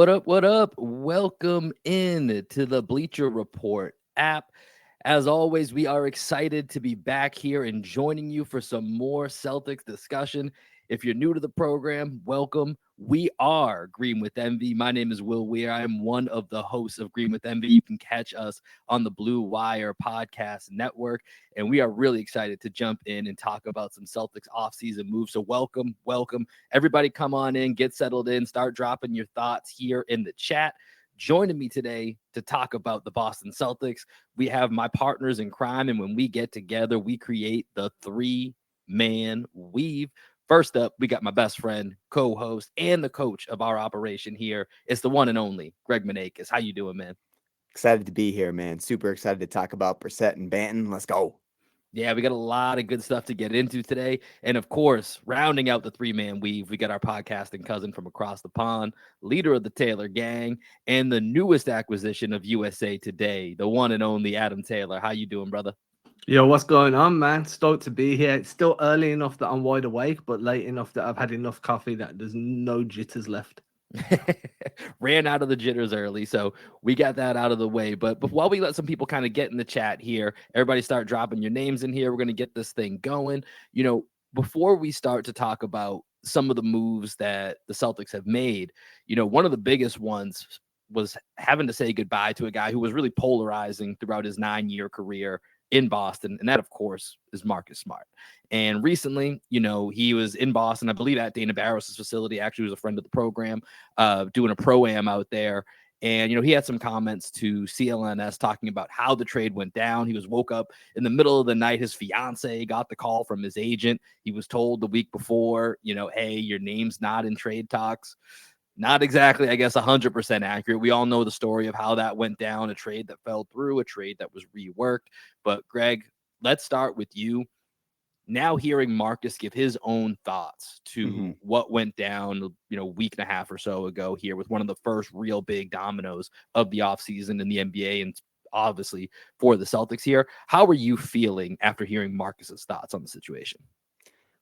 What up? What up? Welcome in to the Bleacher Report app. As always, we are excited to be back here and joining you for some more Celtics discussion. If you're new to the program, welcome. We are Green with Envy. My name is Will Weir. I am one of the hosts of Green with Envy. You can catch us on the Blue Wire Podcast Network, and we are really excited to jump in and talk about some Celtics offseason moves. So welcome. Everybody come on in, get settled in, start dropping your thoughts here in the chat. Joining me today to talk about the Boston Celtics, we have my partners in crime, and when we get together, we create the three-man weave. First up, we got my best friend, co-host, and the coach of our operation here. It's the one and only Greg Manakis. How you doing, man? Excited to be here, man. Super excited to talk about Brissett and Banton. Let's go. Yeah, we got a lot of good stuff to get into today. And of course, rounding out the three-man weave, we got our podcasting cousin from across the pond, leader of the Taylor gang, and the newest acquisition of USA Today, the one and only Adam Taylor. How you doing, brother? Yo, what's going on, man? Stoked to be here. It's still early enough that I'm wide awake, but late enough that I've had enough coffee that there's no jitters left. Ran out of the jitters early, so we got that out of the way. But while we let some people kind of get in the chat here, everybody start dropping your names in here. We're going to get this thing going. Before we start to talk about some of the moves that the Celtics have made, one of the biggest ones was having to say goodbye to a guy who was really polarizing throughout his 9-year career in Boston. And that, of course, is Marcus Smart. And recently, he was in Boston, I believe at Dana Barros' facility, actually was a friend of the program, doing a pro-am out there. And, he had some comments to CLNS talking about how the trade went down. He was woke up in the middle of the night. His fiance got the call from his agent. He was told the week before, hey, your name's not in trade talks. Not exactly, I guess, 100% accurate. We all know the story of how that went down, a trade that fell through, a trade that was reworked. But Greg, let's start with you. Now hearing Marcus give his own thoughts to what went down, week and a half or so ago here with one of the first real big dominoes of the offseason in the NBA and obviously for the Celtics here. How are you feeling after hearing Marcus's thoughts on the situation?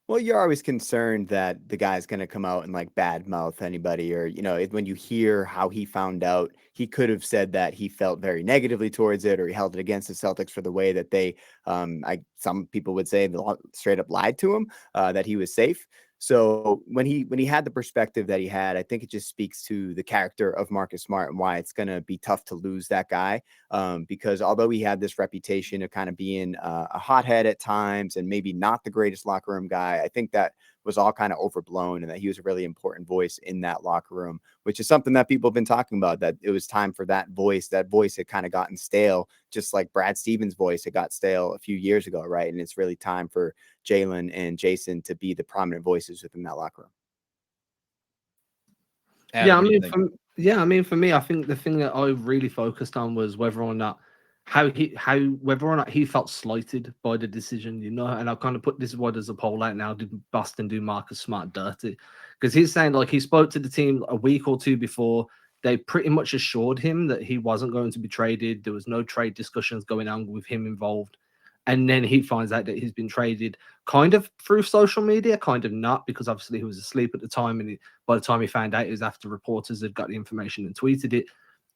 Well, you're always concerned that the guy's going to come out and badmouth anybody, or, when you hear how he found out, he could have said that he felt very negatively towards it, or he held it against the Celtics for the way that they, some people would say, straight up lied to him, that he was safe. So when he had the perspective that he had, I think it just speaks to the character of Marcus Smart and why it's going to be tough to lose that guy. Because although he had this reputation of kind of being a hothead at times and maybe not the greatest locker room guy, I think that was all kind of overblown and that he was a really important voice in that locker room, which is something that people have been talking about, that it was time for that voice. That voice had kind of gotten stale, just like Brad Stevens' voice had got stale a few years ago, right? And it's really time for Jalen and Jason to be the prominent voices within that locker room. Adam, For me, I think the thing that I really focused on was whether or not he felt slighted by the decision, and I kind of put this word as a poll out now. Did Boston do Marcus Smart dirty? Because he's saying he spoke to the team a week or two before. They pretty much assured him that he wasn't going to be traded. There was no trade discussions going on with him involved. And then he finds out that he's been traded kind of through social media, kind of not, because obviously he was asleep at the time. And by the time he found out, it was after reporters had got the information and tweeted it.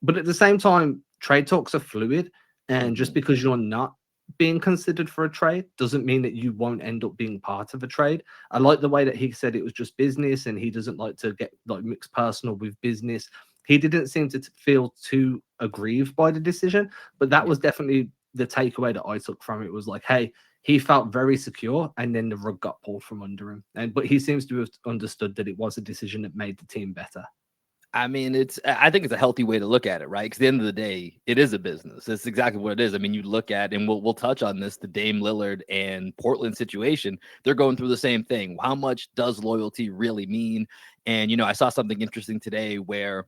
But at the same time, trade talks are fluid. And just because you're not being considered for a trade doesn't mean that you won't end up being part of a trade. I like the way that he said it was just business and he doesn't like to get mix personal with business. He didn't seem to feel too aggrieved by the decision, but that was definitely the takeaway that I took from it. Was hey, he felt very secure and then the rug got pulled from under him. But he seems to have understood that it was a decision that made the team better. I mean, I think it's a healthy way to look at it, right? Because at the end of the day, it is a business. It's exactly what it is. I mean, you look at, and we'll touch on this, the Dame Lillard and Portland situation. They're going through the same thing. How much does loyalty really mean? And, I saw something interesting today where,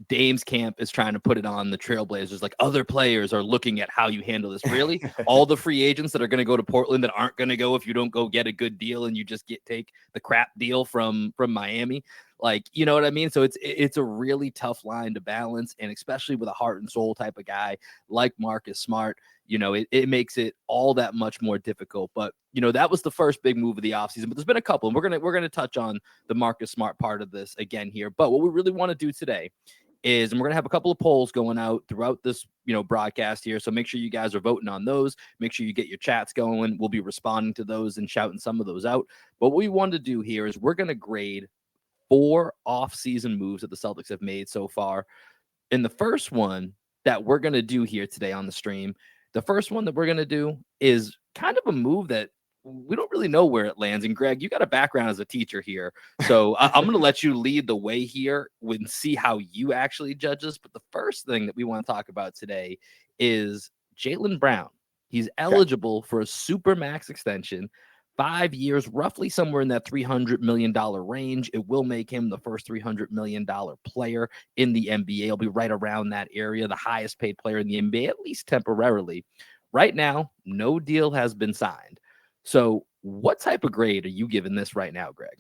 Dame's camp is trying to put it on the Trailblazers. Other players are looking at how you handle this. Really? All the free agents that are going to go to Portland that aren't going to go if you don't go get a good deal and you just take the crap deal from Miami. Like, you know what I mean? So it's a really tough line to balance, and especially with a heart and soul type of guy like Marcus Smart, it makes it all that much more difficult. But that was the first big move of the offseason. But there's been a couple, and we're gonna touch on the Marcus Smart part of this again here. But what we really want to do today is, and we're going to have a couple of polls going out throughout this, broadcast here. So make sure you guys are voting on those. Make sure you get your chats going. We'll be responding to those and shouting some of those out. But what we want to do here is we're going to grade 4 off-season moves that the Celtics have made so far. And the first one that we're going to do here today on the stream, the first one that we're going to do is kind of a move that we don't really know where it lands. And Greg, you got a background as a teacher here, so I'm going to let you lead the way here and see how you actually judge this. But the first thing that we want to talk about today is Jaylen Brown. He's eligible for a super max extension, 5 years, roughly somewhere in that $300 million range. It will make him the first $300 million player in the NBA. He'll be right around that area, the highest paid player in the NBA, at least temporarily. Right now, no deal has been signed. So what type of grade are you giving this right now, Greg?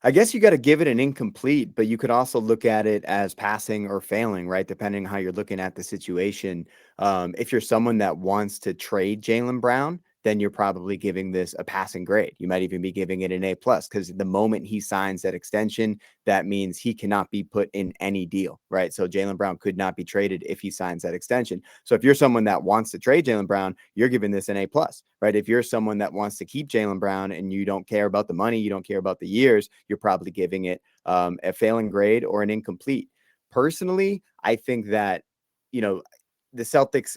I guess you got to give it an incomplete, but you could also look at it as passing or failing, right? Depending on how you're looking at the situation. If you're someone that wants to trade Jaylen Brown, then you're probably giving this a passing grade. You might even be giving it an A+, because the moment he signs that extension, that means he cannot be put in any deal, right? So Jaylen Brown could not be traded if he signs that extension. So if you're someone that wants to trade Jaylen Brown, you're giving this an A+, right? If you're someone that wants to keep Jaylen Brown and you don't care about the money, you don't care about the years, you're probably giving it a failing grade or an incomplete. Personally, I think that, the Celtics,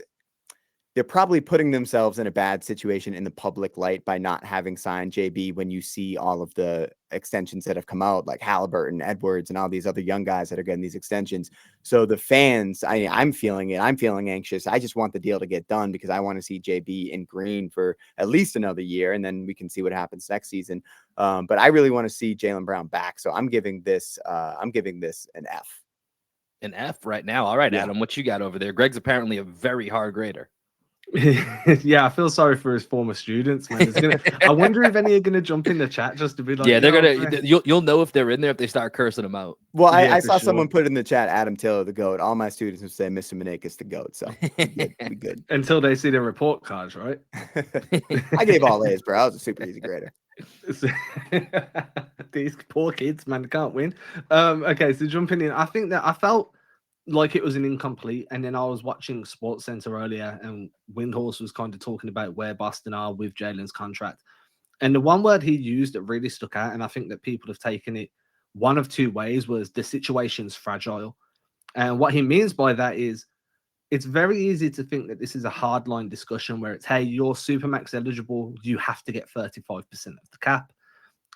they're probably putting themselves in a bad situation in the public light by not having signed JB when you see all of the extensions that have come out, like Halliburton, Edwards, and all these other young guys that are getting these extensions. So the fans, I'm feeling it. I'm feeling anxious. I just want the deal to get done because I want to see JB in green for at least another year, and then we can see what happens next season. But I really want to see Jaylen Brown back. So I'm giving this an F. An F right now. All right, Yeah. Adam, what you got over there? Greg's apparently a very hard grader. Yeah, I feel sorry for his former students, man. I wonder if any are gonna jump in the chat just to be like, yeah, they're gonna. You'll know if they're in there if they start cursing them out. Well, Yeah, I for saw sure. someone put in the chat, Adam Taylor, the GOAT. All my students would say Mr. Manekis, the GOAT. So we good. Until they see the report cards, right? I gave all A's, bro. I was a super easy grader. These poor kids, man, can't win. Okay, so jumping in, I think that I felt like it was an incomplete, and then I was watching Sports Center earlier, and Windhorse was kind of talking about where Boston are with Jalen's contract, and the one word he used that really stuck out, and I think that people have taken it one of two ways, was the situation's fragile. And what he means by that is it's very easy to think that this is a hardline discussion where it's, hey, you're Supermax eligible, you have to get 35% of the cap.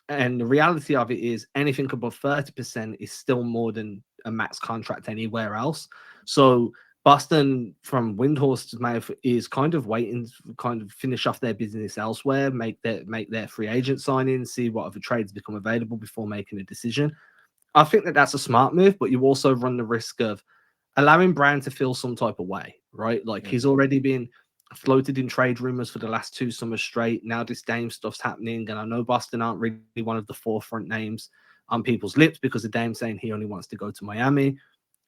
And the reality of it is anything above 30% is still more than a max contract anywhere else. So Boston, from Windhorse's mouth, is kind of waiting to kind of finish off their business elsewhere, make their free agent sign in, see what other trades become available before making a decision. I think that that's a smart move, but you also run the risk of allowing Brown to feel some type of way, right? Like he's already been floated in trade rumors for the last 2 summers straight. Now this Dame stuff's happening, and I know Boston aren't really one of the forefront names on people's lips because of Dame saying he only wants to go to Miami.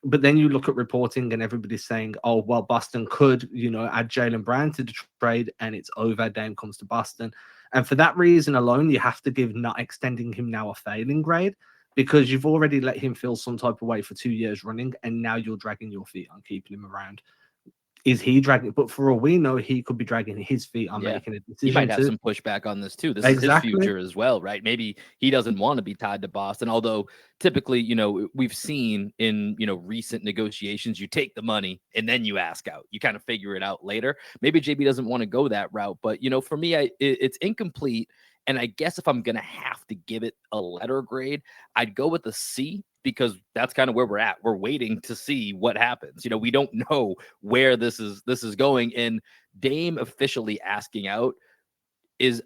But then you look at reporting and everybody's saying, oh, well, Boston could, add Jaylen Brown to the trade and it's over. Dame comes to Boston. And for that reason alone, you have to give not extending him now a failing grade, because you've already let him feel some type of way for 2 years running, and now you're dragging your feet on keeping him around. Is he dragging? But for all we know, he could be dragging his feet on making a decision. He might have some pushback on this too. This is his future as well, right? Maybe he doesn't want to be tied to Boston. Although typically, we've seen in recent negotiations, you take the money and then you ask out. You kind of figure it out later. Maybe JB doesn't want to go that route, but for me, it's incomplete. And I guess if I'm gonna have to give it a letter grade, I'd go with a C, because that's kind of where we're at. We're waiting to see what happens. We don't know where this is going. And Dame officially asking out is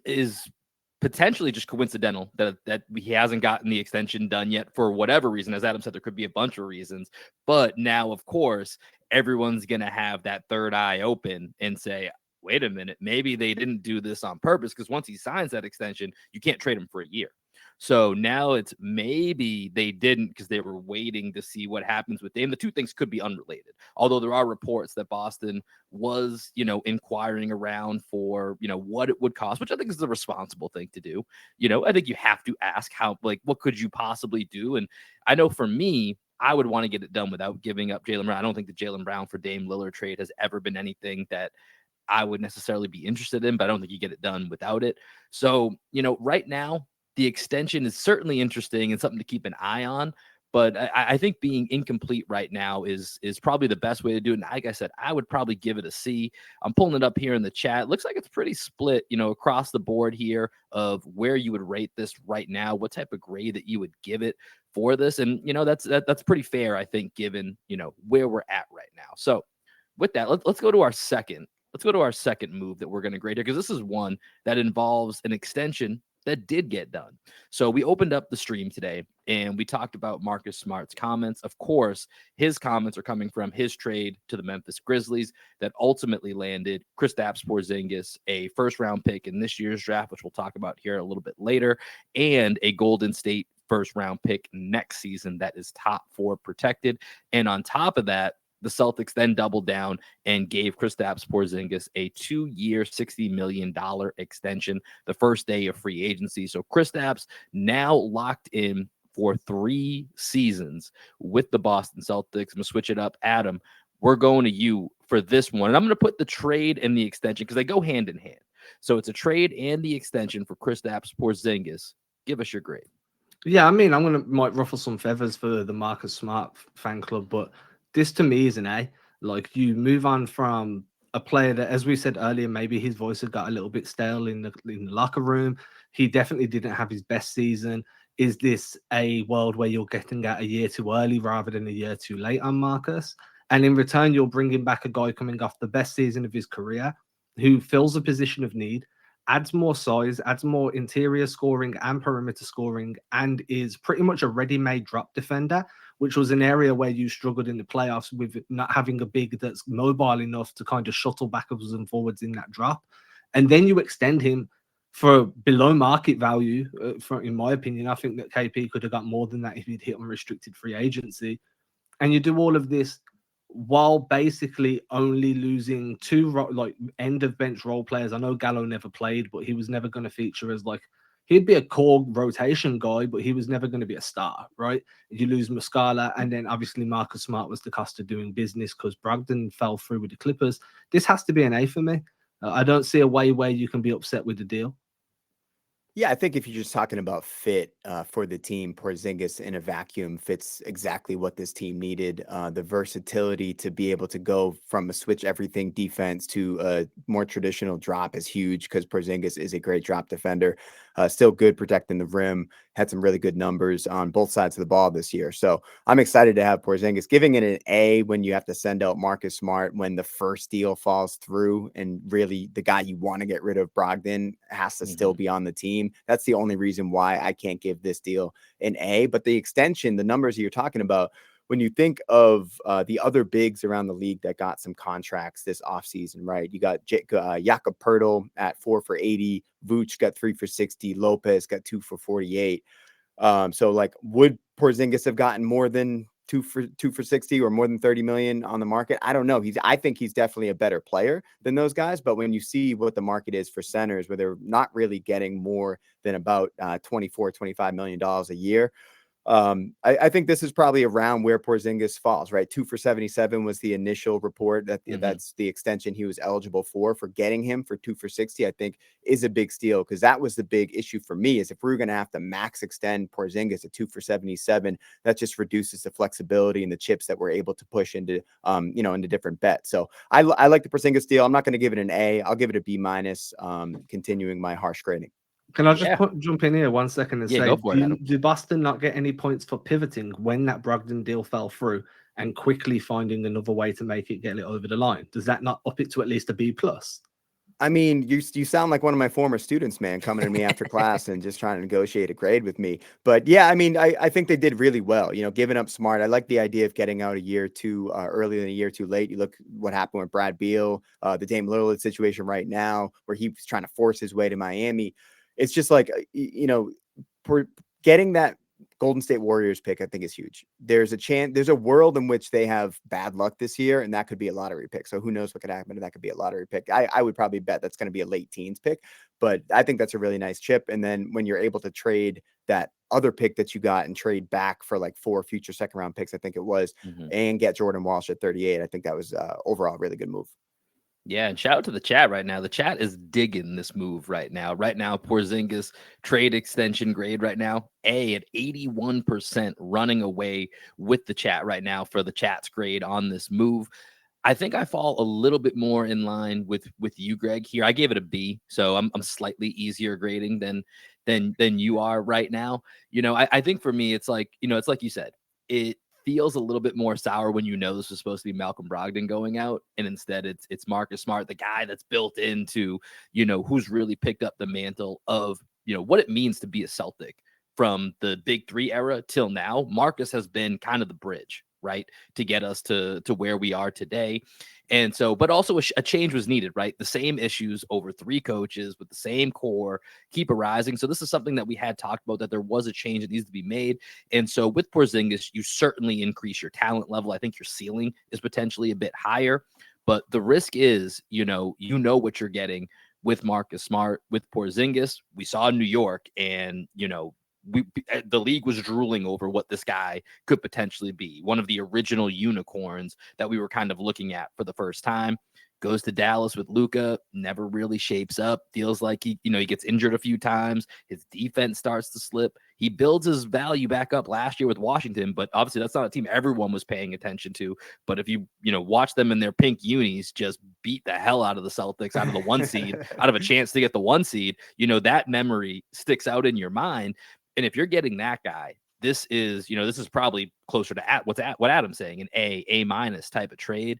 potentially just coincidental that he hasn't gotten the extension done yet for whatever reason. As Adam said, there could be a bunch of reasons. But now, of course, everyone's going to have that third eye open and say, wait a minute, maybe they didn't do this on purpose, because once he signs that extension, you can't trade him for a year. So now it's maybe they didn't because they were waiting to see what happens with Dame. The two things could be unrelated, although there are reports that Boston was, inquiring around for, what it would cost, which I think is the responsible thing to do. I think you have to ask what could you possibly do? And I know for me, I would want to get it done without giving up Jaylen Brown. I don't think the Jaylen Brown for Dame Lillard trade has ever been anything that I would necessarily be interested in, but I don't think you get it done without it. So, right now, the extension is certainly interesting and something to keep an eye on. But I think being incomplete right now is probably the best way to do it. And like I said, I would probably give it a C. I'm pulling it up here in the chat. It looks like it's pretty split, across the board here of where you would rate this right now, what type of grade that you would give it for this. And that's pretty fair, I think, given where we're at right now. So with that, let's go to our second. Let's go to our second move that we're going to grade here, because this is one that involves an extension that did get done. So we opened up the stream today and we talked about Marcus Smart's comments. Of course, his comments are coming from his trade to the Memphis Grizzlies that ultimately landed Kristaps Porzingis, a first-round pick in this year's draft, which we'll talk about here a little bit later, and a Golden State first-round pick next season that is top 4 protected. And on top of that, the Celtics then doubled down and gave Kristaps Porzingis a 2-year, $60 million extension the first day of free agency. So Kristaps now locked in for 3 seasons with the Boston Celtics. I'm going to switch it up. Adam, we're going to you for this one. And I'm going to put the trade and the extension because they go hand in hand. So it's a trade and the extension for Kristaps Porzingis. Give us your grade. Yeah, I mean, might ruffle some feathers for the Marcus Smart fan club, but this to me is an A. Like, you move on from a player that, as we said earlier, maybe his voice had got a little bit stale in the locker room. He definitely didn't have his best season. Is this a world where you're getting out a year too early rather than a year too late on Marcus? And in return, you're bringing back a guy coming off the best season of his career who fills a position of need, adds more size, adds more interior scoring and perimeter scoring, and is pretty much a ready-made drop defender, which was an area where you struggled in the playoffs with not having a big that's mobile enough to kind of shuttle backwards and forwards in that drop. And then you extend him for below market value. In my opinion, I think that KP could have got more than that if he'd hit unrestricted free agency. And you do all of this while basically only losing 2 end of bench role players. I know Gallo never played, but he was never going to feature as he'd be a core rotation guy, but he was never going to be a star, right? You lose Muscala, and then obviously Marcus Smart was the cost of doing business because Brogdon fell through with the Clippers. This has to be an A for me. I don't see a way where you can be upset with the deal. Yeah, I think if you're just talking about fit for the team, Porzingis in a vacuum fits exactly what this team needed. The versatility to be able to go from a switch everything defense to a more traditional drop is huge because Porzingis is a great drop defender. Still good protecting the rim, had some really good numbers on both sides of the ball this year. So I'm excited to have Porzingis. Giving it an A when you have to send out Marcus Smart when the first deal falls through and really the guy you want to get rid of, Brogdon, has to still be on the team. That's the only reason why I can't give this deal an A. But the extension, the numbers you're talking about, when you think of the other bigs around the league that got some contracts this offseason, right? You got Jakob Poeltl at 4 for 80. Vooch got 3 for 60. Lopez got 2 for 48. So would Porzingis have gotten more than 2 for 60 or more than 30 million on the market? I don't know. I think he's definitely a better player than those guys. But when you see what the market is for centers, where they're not really getting more than about $24-25 million a year, I think this is probably around where Porzingis falls, right? 2 for 77 was the initial report that that's the extension he was eligible for getting him for 2 for 60, I think is a big steal. Cause that was the big issue for me is if we were going to have to max extend Porzingis at 2 for 77, that just reduces the flexibility and the chips that we're able to push into, into different bets. So I like the Porzingis deal. I'm not going to give it an A. I'll give it a B minus, continuing my harsh grading. Can I just jump in here 1 second and say, go for it, do Boston not get any points for pivoting when that Brogdon deal fell through and quickly finding another way to make it, get it over the line? Does that not up it to at least a B plus? I mean, you sound like one of my former students, man, coming to me after class and just trying to negotiate a grade with me. But yeah, I mean, I think they did really well, giving up Smart. I like the idea of getting out a year too early than a year too late. You look what happened with Brad Beal, the Dame Lillard situation right now, where he was trying to force his way to Miami. It's just getting that Golden State Warriors pick, I think, is huge. There's a world in which they have bad luck this year, and that could be a lottery pick. So who knows what could happen, and that could be a lottery pick. I would probably bet that's going to be a late teens pick, but I think that's a really nice chip. And then when you're able to trade that other pick that you got and trade back for like 4 future second round picks, I think it was, and get Jordan Walsh at 38, I think that was overall a really good move. Yeah, and shout out to the chat right now. The chat is digging this move right now. Right now, Porzingis trade extension grade right now, A at 81%, running away with the chat right now for the chat's grade on this move. I think I fall a little bit more in line with you, Greg. Here, I gave it a B, so I'm slightly easier grading than you are right now. I think for me, it's like it's like you said, it feels a little bit more sour when this was supposed to be Malcolm Brogdon going out, and instead it's Marcus Smart, the guy that's built into who's really picked up the mantle of what it means to be a Celtic from the Big Three era till now. Marcus has been kind of the bridge, right, to get us to where we are today. And so, but also a change was needed, right? The same issues over 3 coaches with the same core keep arising. So this is something that we had talked about, that there was a change that needs to be made. And so with Porzingis, you certainly increase your talent level. I think your ceiling is potentially a bit higher, but the risk is, what you're getting with Marcus Smart. With Porzingis, we saw New York, and, the league was drooling over what this guy could potentially be. One of the original unicorns that we were kind of looking at for the first time. Goes to Dallas with Luka, never really shapes up. Feels like he gets injured a few times. His defense starts to slip. He builds his value back up last year with Washington, but obviously that's not a team everyone was paying attention to. But if you watch them in their pink unis just beat the hell out of the Celtics, out of the 1 seed, out of a chance to get the 1 seed, that memory sticks out in your mind. And if you're getting that guy, this is probably closer to what Adam's saying, an A- type of trade.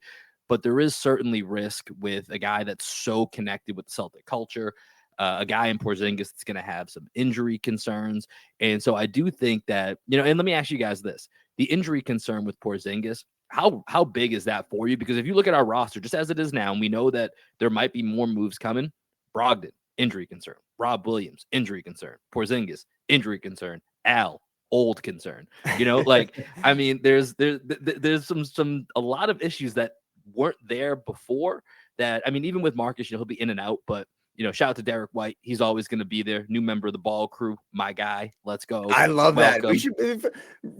But there is certainly risk with a guy that's so connected with the Celtic culture, a guy in Porzingis that's going to have some injury concerns. And so I do think that, and let me ask you guys this, the injury concern with Porzingis, how big is that for you? Because if you look at our roster, just as it is now, and we know that there might be more moves coming, Brogdon, injury concern. Rob Williams, injury concern. Porzingis, injury concern. Al, old concern. I mean, there's a lot of issues that weren't there before. That, I mean, even with Marcus, he'll be in and out, but shout out to Derek White. He's always going to be there. New member of the ball crew, my guy. Let's go. I love that. We should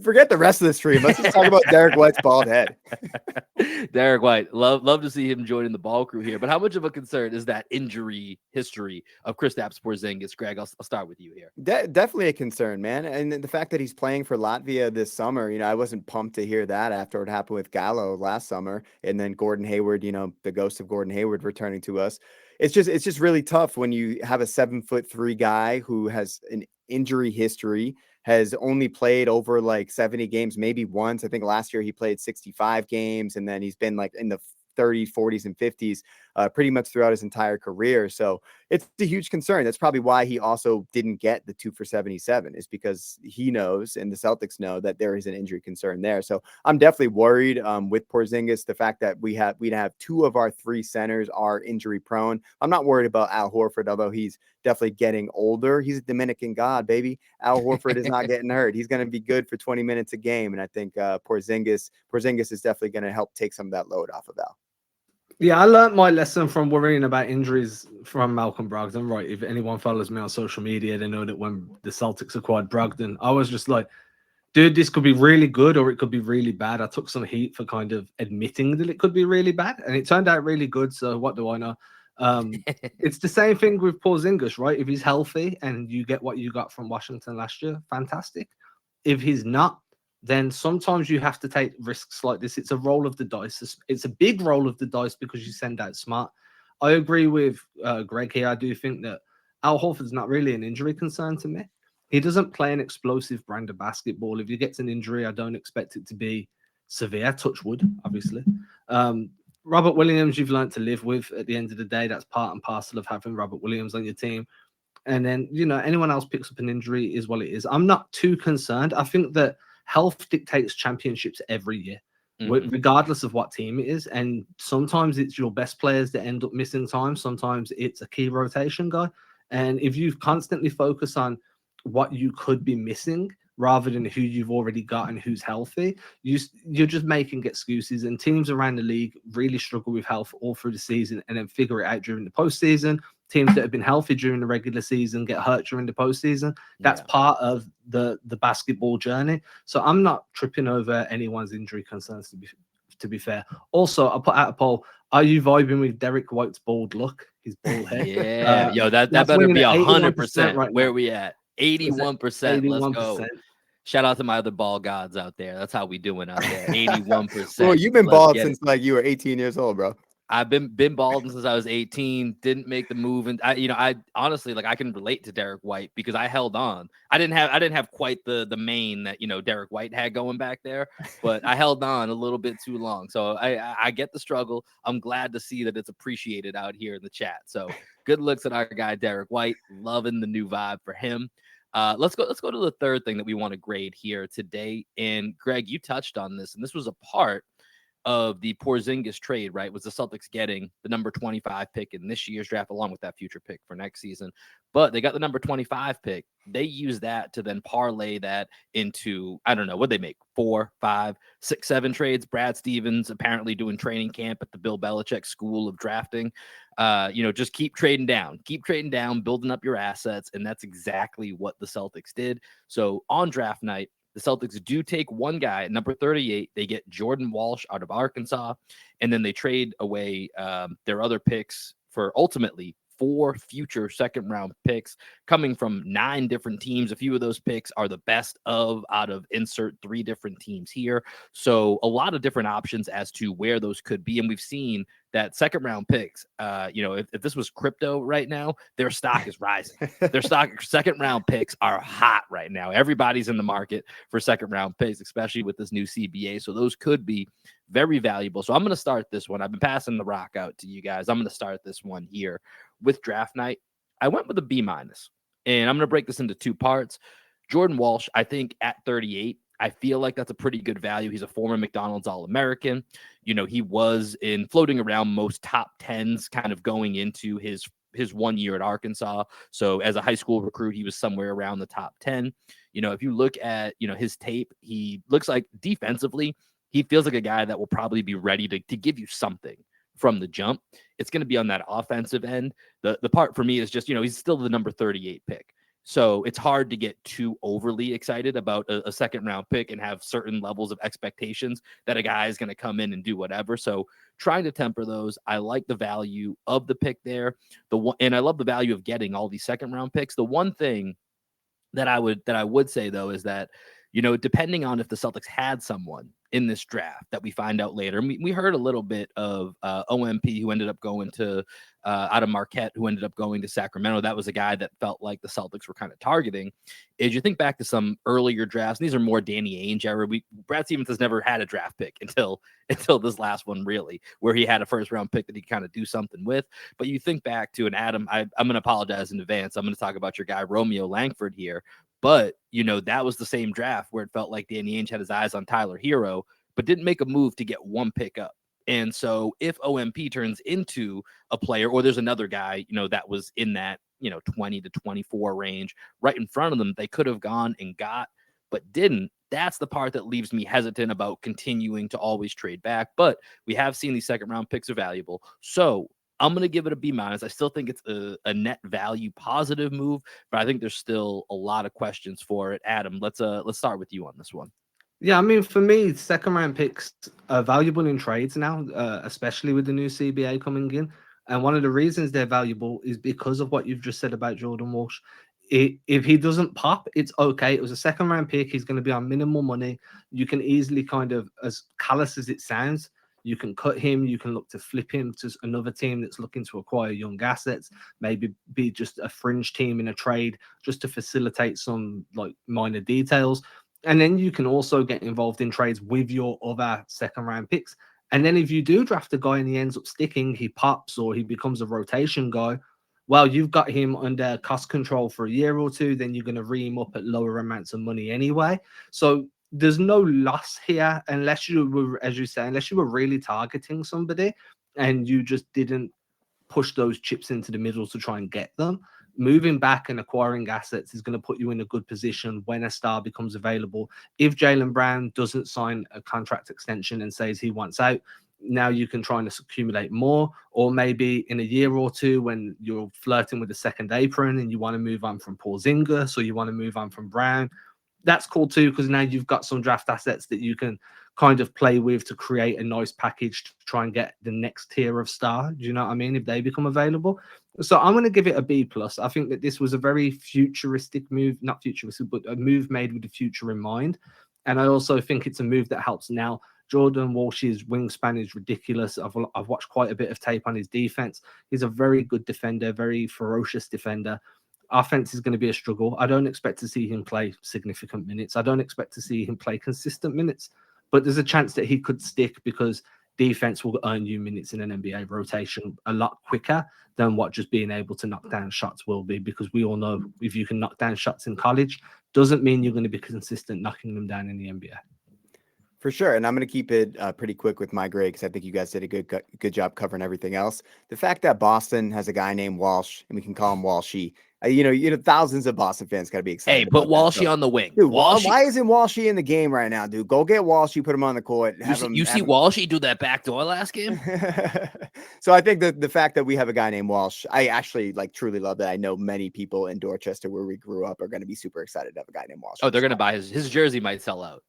forget the rest of the stream. Let's just talk about Derek White's bald head. Derek White, love to see him joining the ball crew here. But how much of a concern is that injury history of Kristaps Porzingis? Greg, I'll start with you here. Definitely a concern, man. And the fact that he's playing for Latvia this summer, I wasn't pumped to hear that after what happened with Gallo last summer, and then Gordon Hayward, the ghost of Gordon Hayward returning to us. It's just really tough when you have a 7'3" guy who has an injury history, has only played over like 70 games, maybe once. I think last year he played 65 games, and then he's been like in the 30s, 40s, and 50s pretty much throughout his entire career. So it's a huge concern. That's probably why he also didn't get the 2 for 77, is because he knows, and the Celtics know, that there is an injury concern there. So I'm definitely worried with Porzingis. The fact that we'd have 2 of our 3 centers are injury prone. I'm not worried about Al Horford, although he's definitely getting older. He's a Dominican god, baby. Al Horford is not getting hurt. He's going to be good for 20 minutes a game. And I think Porzingis is definitely going to help take some of that load off of Al. Yeah, I learned my lesson from worrying about injuries from Malcolm Brogdon, right? If anyone follows me on social media, they know that when the Celtics acquired Brogdon, I was just like, dude, this could be really good or it could be really bad. I took some heat for kind of admitting that it could be really bad, and it turned out really good. So what do I know? It's the same thing with Porzingis, right? If he's healthy and you get what you got from Washington last year, fantastic. If he's not, then sometimes you have to take risks like this. It's a roll of the dice. It's a big roll of the dice because you send out Smart. I agree with Greg here. I do think that Al Horford's not really an injury concern to me. He doesn't play an explosive brand of basketball. If he gets an injury, I don't expect it to be severe. Touch wood, obviously. Robert Williams, you've learned to live with. At the end of the day, that's part and parcel of having Robert Williams on your team. And then, anyone else picks up an injury is what it is. I'm not too concerned. I think that health dictates championships every year, regardless of what team it is. And sometimes it's your best players that end up missing time. Sometimes it's a key rotation guy. And if you constantly focus on what you could be missing rather than who you've already got and who's healthy. You're just making excuses, and teams around the league really struggle with health all through the season and then figure it out during the postseason. Teams that have been healthy during the regular season get hurt during the postseason. That's part of the basketball journey. So I'm not tripping over anyone's injury concerns, to be fair. Also, I put out a poll: are you vibing with Derek White's bald look, his bald head? Yeah, yo, that better be 100%. right Where now. we at? 81%. Let's go. 81%. Shout out to my other ball gods out there. That's how we doing out there. 81%. Well, you've been bald since like you were 18 years old, bro. I've been balding since I was 18. Didn't make the move, and I honestly, like, I can relate to Derek White because I held on. I didn't have quite the mane that Derek White had going back there, but I held on a little bit too long. So I get the struggle. I'm glad to see that it's appreciated out here in the chat. So good looks at our guy Derek White. Loving the new vibe for him. Let's go to the third thing that we want to grade here today. And Greg, you touched on this, and this was a part of the Porzingis trade, right? Was the Celtics getting the number 25 pick in this year's draft along with that future pick for next season. But they got the number 25 pick. They used that to then parlay that into, I don't know, what they make, 4, 5, 6, 7 trades. Brad Stevens apparently doing training camp at the Bill Belichick School of Drafting. Just keep trading down, building up your assets. And that's exactly what the Celtics did. So on draft night, the Celtics do take one guy at number 38. They get Jordan Walsh out of Arkansas, and then they trade away their other picks for ultimately 4 future second-round picks coming from 9 different teams. A few of those picks are the best out of insert 3 different teams here. So a lot of different options as to where those could be. And we've seen that second-round picks, if this was crypto right now, their stock is rising. Their second-round picks are hot right now. Everybody's in the market for second-round picks, especially with this new CBA. So those could be very valuable. So I'm going to start this one. I've been passing the rock out to you guys. I'm going to start this one here with draft night. I went with a B-, and I'm going to break this into 2 parts. Jordan Walsh, I think at 38, I feel like that's a pretty good value. He's a former McDonald's All-American. He was floating around most top 10s kind of going into his 1 year at Arkansas. So as a high school recruit, he was somewhere around the top 10. If you look at, his tape, he looks like defensively, he feels like a guy that will probably be ready to give you something from the jump. It's going to be on that offensive end. The part for me is just, he's still the number 38 pick. So it's hard to get too overly excited about a second round pick and have certain levels of expectations that a guy is going to come in and do whatever. So trying to temper those. I like the value of the pick there. And I love the value of getting all these second round picks. The one thing that I would say though is that, depending on if the Celtics had someone in this draft that we find out later, and we heard a little bit of OMP, who ended up going to out of Marquette, who ended up going to Sacramento. That was a guy that felt like the Celtics were kind of targeting. Is you think back to some earlier drafts, and these are more Danny Ainge era. Brad Stevens has never had a draft pick until this last one, really, where he had a first round pick that he kind of do something with. But you think back to, an Adam, I'm going to apologize in advance. I'm going to talk about your guy Romeo Langford here. But, that was the same draft where it felt like Danny Ainge had his eyes on Tyler Hero, but didn't make a move to get one pick up. And so if OMP turns into a player, or there's another guy, that was in that, 20 to 24 range right in front of them, they could have gone and got, but didn't. That's the part that leaves me hesitant about continuing to always trade back. But we have seen these second round picks are valuable. So I'm going to give it a B-. I still think it's a net value positive move, but I think there's still a lot of questions for it. Adam, let's start with you on this one. Yeah, I mean, for me, second round picks are valuable in trades now, especially with the new CBA coming in. And one of the reasons they're valuable is because of what you've just said about Jordan Walsh. If he doesn't pop, it's okay. It was a second round pick. He's going to be on minimal money. You can easily kind of, as callous as it sounds, you can cut him. You can look to flip him to another team that's looking to acquire young assets, maybe be just a fringe team in a trade just to facilitate some like minor details. And then you can also get involved in trades with your other second round picks. And then if you do draft a guy and he ends up sticking, he pops or he becomes a rotation guy, well, you've got him under cost control for a year or two, then you're going to re him up at lower amounts of money anyway. So there's no loss here unless you were, as you say, unless you were really targeting somebody and you just didn't push those chips into the middle to try and get them. moving back and acquiring assets is going to put you in a good position when a star becomes available. If Jaylen Brown doesn't sign a contract extension and says he wants out, now you can try and accumulate more. Or maybe in a year or two, when you're flirting with the second apron and you want to move on from Porzingis or you want to move on from Brown, that's cool too, because now you've got some draft assets that you can kind of play with to create a nice package to try and get the next tier of star. Do you know what I mean? If they become available. So I'm going to give it a B+. I think that this was a very futuristic move, not futuristic, but a move made with the future in mind. And I also think it's a move that helps now. Jordan Walsh's wingspan is ridiculous. I've watched quite a bit of tape on his defense. He's a very good defender, very ferocious defender. Offense is going to be a struggle. I don't expect to see him play significant minutes. I don't expect to see him play consistent minutes, but there's a chance that he could stick because defense will earn you minutes in an NBA rotation a lot quicker than what just being able to knock down shots will be, because we all know if you can knock down shots in college, doesn't mean you're going to be consistent knocking them down in the NBA. For sure. And I'm going to keep it pretty quick with my grade because I think you guys did a good job covering everything else. The fact that Boston has a guy named Walsh, and we can call him Walshy, thousands of Boston fans got to be excited. Hey, put Walshy on the wing. Dude, Walshy. why isn't Walshy in the game right now, dude? Go get Walshy, put him on the court. You see Walshy do that backdoor last game? So I think the fact that we have a guy named Walsh, I actually truly love that. I know many people in Dorchester where we grew up are going to be super excited to have a guy named Walsh. Oh, they're going to buy his jersey might sell out.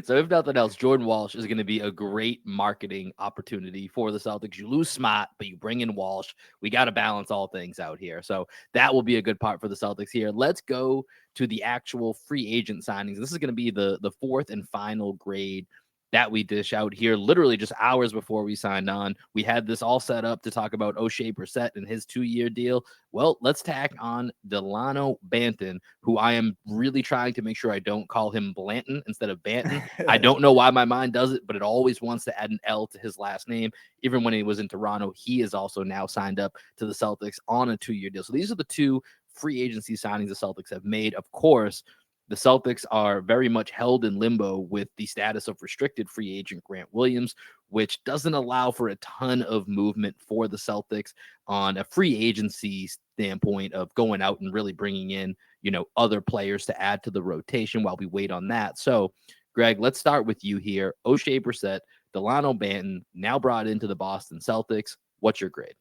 So if nothing else, Jordan Walsh is going to be a great marketing opportunity for the Celtics. You lose Smart, but you bring in Walsh. We got to balance all things out here. So that will be a good part for the Celtics here. Let's go to the actual free agent signings. This is going to be the fourth and final grade that we dish out here literally just hours before we signed on. We had this all set up to talk about O'Shea Brissett and his 2-year deal. Well, let's tack on Dalano Banton, who I am really trying to make sure I don't call him Blanton instead of Banton. I don't know why my mind does it, but it always wants to add an L to his last name. Even when he was in Toronto, he is also now signed up to the Celtics on a 2-year deal. So these are the two free agency signings the Celtics have made. Of course, the Celtics are very much held in limbo with the status of restricted free agent Grant Williams, which doesn't allow for a ton of movement for the Celtics on a free agency standpoint of going out and really bringing in, other players to add to the rotation while we wait on that. So, Greg, let's start with you here. O'Shea Brissett, Dalano Banton, now brought into the Boston Celtics. What's your grade?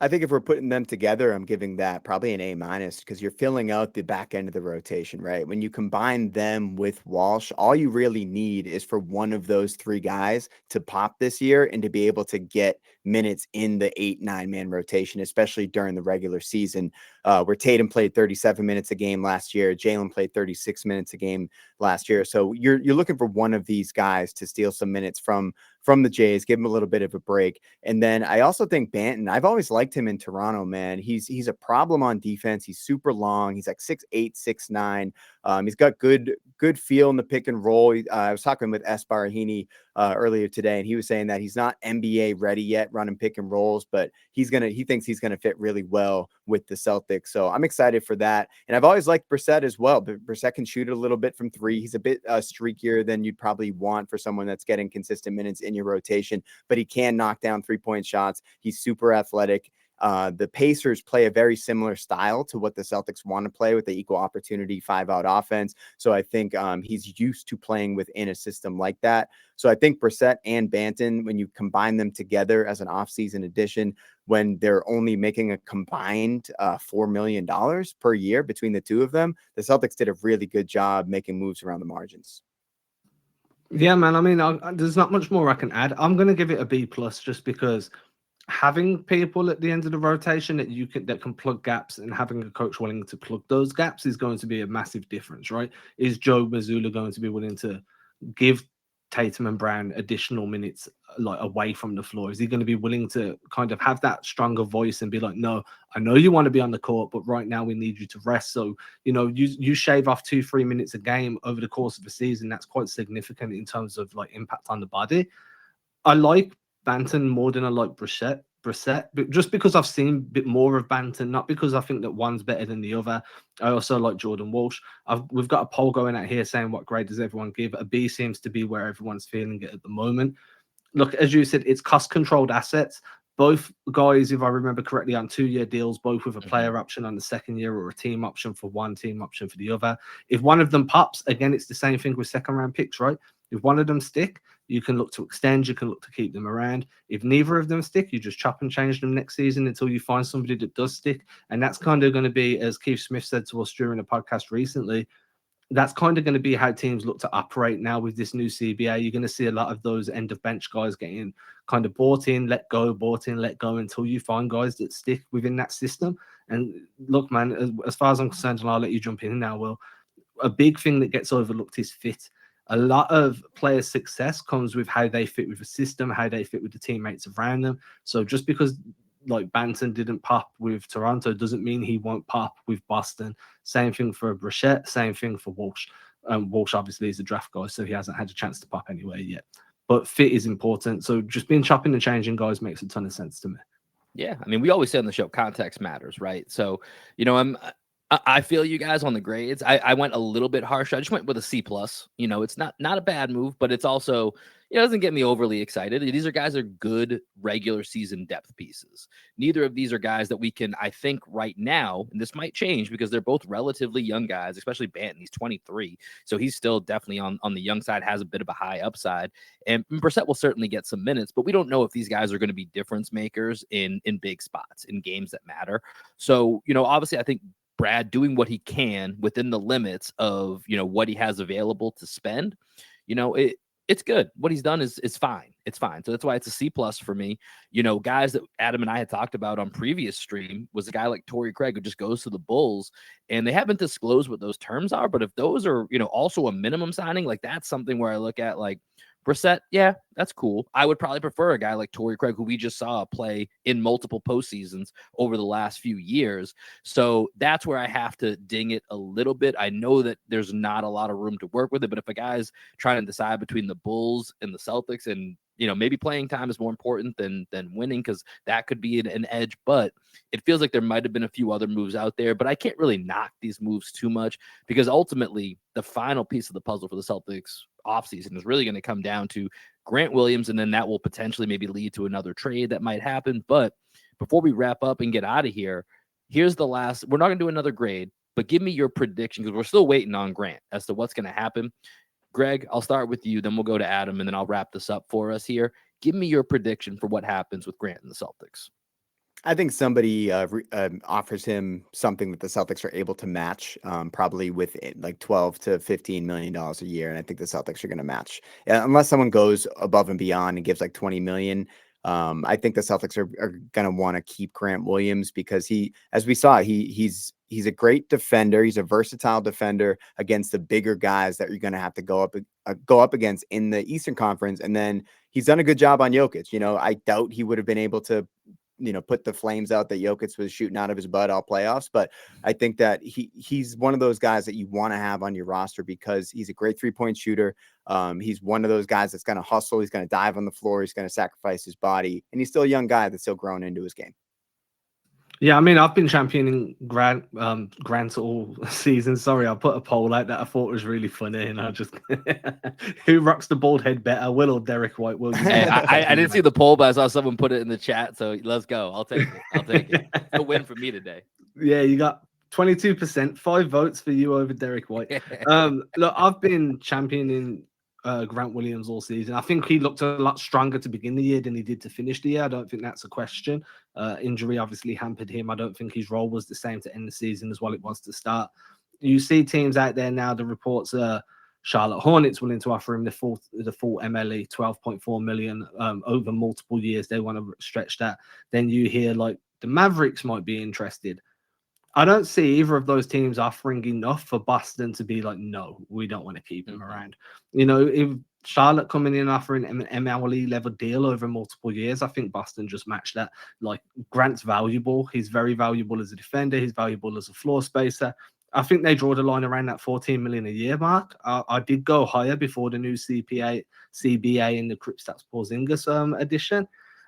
I think if we're putting them together, I'm giving that probably an A- because you're filling out the back end of the rotation, right? When you combine them with Walsh, all you really need is for one of those three guys to pop this year and to be able to get minutes in the 8-9 man rotation, especially during the regular season, where Tatum played 37 minutes a game last year. Jaylen played 36 minutes a game last year. So you're looking for one of these guys to steal some minutes from the Jays, give him a little bit of a break. And then I also think Banton, I've always liked him in Toronto, man. He's a problem on defense. He's super long. He's like 6'8", 6'9". He's got good feel in the pick and roll. I was talking with Esparahini earlier today, and he was saying that he's not NBA ready yet running pick and rolls, but he thinks he's going to fit really well with the Celtics. So I'm excited for that. And I've always liked Brissett as well, but Brissett can shoot a little bit from three. He's a bit streakier than you'd probably want for someone that's getting consistent minutes in your rotation, but he can knock down 3-point shots. He's super athletic. The Pacers play a very similar style to what the Celtics want to play with the equal opportunity 5-out offense. So I think he's used to playing within a system like that. So I think Brissett and Banton, when you combine them together as an offseason addition, when they're only making a combined $4 million per year between the two of them, the Celtics did a really good job making moves around the margins. Yeah, man. I mean, there's not much more I can add. I'm going to give it a B+ just because having people at the end of the rotation that can plug gaps and having a coach willing to plug those gaps is going to be a massive difference, right? Is Joe Mazzulla going to be willing to give Tatum and Brown additional minutes away from the floor? Is he going to be willing to kind of have that stronger voice and be like, no, I know you want to be on the court, but right now we need you to rest. So, you shave off 2-3 minutes a game over the course of the season. That's quite significant in terms of impact on the body. I like Banton more than I like Brissett, but just because I've seen a bit more of Banton, not because I think that one's better than the other. I also like Jordan Walsh. We've got a poll going out here saying what grade does everyone give. A B seems to be where everyone's feeling it at the moment. Look, as you said, it's cost-controlled assets, Both guys, if I remember correctly, on 2-year deals, both with a Mhm. player option on the second year or a team option for one, team option for the other. If one of them pops, again, it's the same thing with second round picks, right? If one of them stick, you can look to extend, you can look to keep them around. If neither of them stick, you just chop and change them next season until you find somebody that does stick. And that's kind of going to be, as Keith Smith said to us during a podcast recently, that's kind of going to be how teams look to operate now with this new CBA. You're going to see a lot of those end of bench guys getting kind of bought in, let go, bought in, let go until you find guys that stick within that system. And look, man, as far as I'm concerned, and I'll let you jump in now, Will, a big thing that gets overlooked is fit. A lot of players' success comes with how they fit with the system, how they fit with the teammates around them. So just because like Banton didn't pop with Toronto doesn't mean he won't pop with Boston. Same thing for Brissett, same thing for Walsh. Walsh obviously is a draft guy, so he hasn't had a chance to pop anywhere yet. But fit is important. So just being chopping and changing guys makes a ton of sense to me. Yeah, I mean, we always say on the show, context matters, right? So, you know, I feel you guys on the grades. I went a little bit harsh. I just went with a C plus. You know, it's not a bad move, but it's also, it doesn't get me overly excited. These are guys are good regular season depth pieces. Neither of these are guys that we can, I think, right now, and this might change because they're both relatively young guys, especially Banton. He's 23, so he's still definitely on the young side, has a bit of a high upside. And Brissett will certainly get some minutes, but we don't know if these guys are going to be difference makers in big spots, in games that matter. So, you know, obviously, I think Brad doing what he can within the limits of, you know, what he has available to spend, you know, it's good. What he's done is fine. It's fine. So that's why it's a C plus for me. You know, guys that Adam and I had talked about on previous stream was a guy like Torrey Craig who just goes to the Bulls, and they haven't disclosed what those terms are. But if those are, you know, also a minimum signing, like that's something where I look at like Brissett, yeah, that's cool. I would probably prefer a guy like Torrey Craig, who we just saw play in multiple postseasons over the last few years. So that's where I have to ding it a little bit. I know that there's not a lot of room to work with it, but if a guy's trying to decide between the Bulls and the Celtics, and you know, maybe playing time is more important than winning, because that could be an edge. But it feels like there might have been a few other moves out there, but I can't really knock these moves too much, because ultimately the final piece of the puzzle for the Celtics offseason is really going to come down to Grant Williams, and then that will potentially maybe lead to another trade that might happen. But before we wrap up and get out of here, here's the last. We're not going to do another grade, but give me your prediction, because we're still waiting on Grant as to what's going to happen. Greg, I'll start with you, then we'll go to Adam, and then I'll wrap this up for us here. Give me your prediction for what happens with Grant and the Celtics. I think somebody offers him something that the Celtics are able to match, probably with like $12 to $15 million a year, and I think the Celtics are going to match, unless someone goes above and beyond and gives like $20 million. I think the Celtics are going to want to keep Grant Williams because as we saw, he's a great defender. He's a versatile defender against the bigger guys that you're going to have to go up against in the Eastern Conference. And then he's done a good job on Jokic. You know, I doubt he would have been able to, you know, put the flames out that Jokic was shooting out of his butt all playoffs. But I think that he's one of those guys that you want to have on your roster because he's a great 3-point shooter. He's one of those guys that's going to hustle. He's going to dive on the floor. He's going to sacrifice his body. And he's still a young guy that's still growing into his game. Yeah, I mean, I've been championing Grant all season. Sorry, I put a poll out that I thought was really funny, and I just who rocks the bald head better, Will or Derek White? Will you? Hey, I didn't see the poll, but I saw someone put it in the chat, so let's go. I'll take it. It's a win for me today. Yeah, you got 22%, 5 votes for you over Derek White. Look, I've been championing Grant Williams all season. I think he looked a lot stronger to begin the year than he did to finish the year. I don't think that's a question. Injury obviously hampered him. I don't think his role was the same to end the season as well it was to start. You see teams out there now, the reports are Charlotte Hornets willing to offer him the full MLE, 12.4 million over multiple years. They want to stretch that. Then you hear like the Mavericks might be interested. I don't see either of those teams offering enough for Boston to be like, no, we don't want to keep him around. You know, if Charlotte coming in offering an MLE level deal over multiple years, I think Boston just matched that. Like, Grant's valuable. He's very valuable as a defender. He's valuable as a floor spacer. I think they draw the line around that 14 million a year mark. I did go higher before the new CBA and the Kristaps Porzingis addition.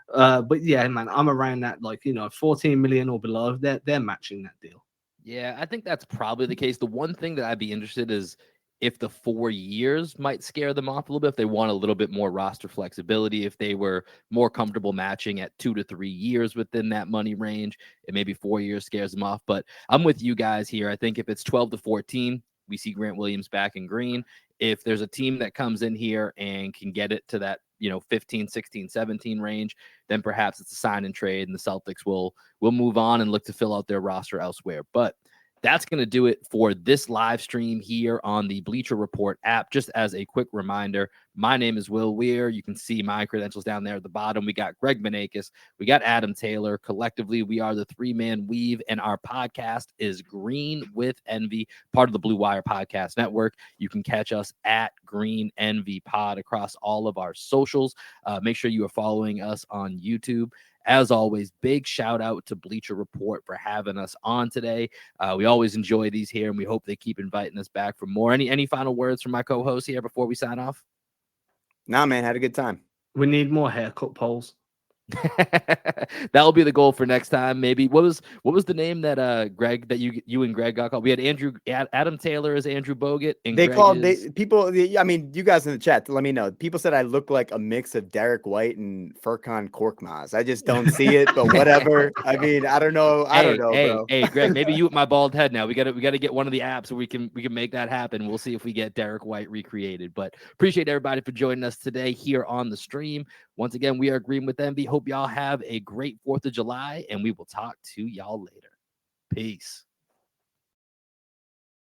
But yeah, man, I'm around that, like, you know, 14 million or below. They're matching that deal. Yeah, I think that's probably the case. The one thing that I'd be interested is if the 4 years might scare them off a little bit, if they want a little bit more roster flexibility, if they were more comfortable matching at 2 to 3 years within that money range, and maybe 4 years scares them off. But I'm with you guys here. I think if it's 12 to 14, we see Grant Williams back in green. If there's a team that comes in here and can get it to that, 15, 16, 17 range, then perhaps it's a sign and trade and the Celtics will move on and look to fill out their roster elsewhere. But that's going to do it for this live stream here on the Bleacher Report app. Just as a quick reminder, my name is Will Weir. You can see my credentials down there at the bottom. We got Greg Manakis. We got Adam Taylor. Collectively, we are the three-man weave, and our podcast is Green with Envy, part of the Blue Wire Podcast Network. You can catch us at Green Envy Pod across all of our socials. Make sure you are following us on YouTube. As always, big shout out to Bleacher Report for having us on today. We always enjoy these here, and we hope they keep inviting us back for more. Any final words from my co-host here before we sign off? Nah, man, had a good time. We need more haircut polls. That'll be the goal for next time. Maybe what was the name that Greg that you and Greg got called? We had Adam Taylor as Andrew Bogut, and They Greg called is... people. I mean, you guys in the chat, let me know. People said I look like a mix of Derek White and Furkan Korkmaz. I just don't see it, but whatever. I mean, I don't know. I don't know, bro. Hey, Greg, maybe you with my bald head now. We got to get one of the apps so we can make that happen. We'll see if we get Derek White recreated. But appreciate everybody for joining us today here on the stream. Once again, we are Green with Envy. Hope y'all have a great 4th of July, and we will talk to y'all later. Peace.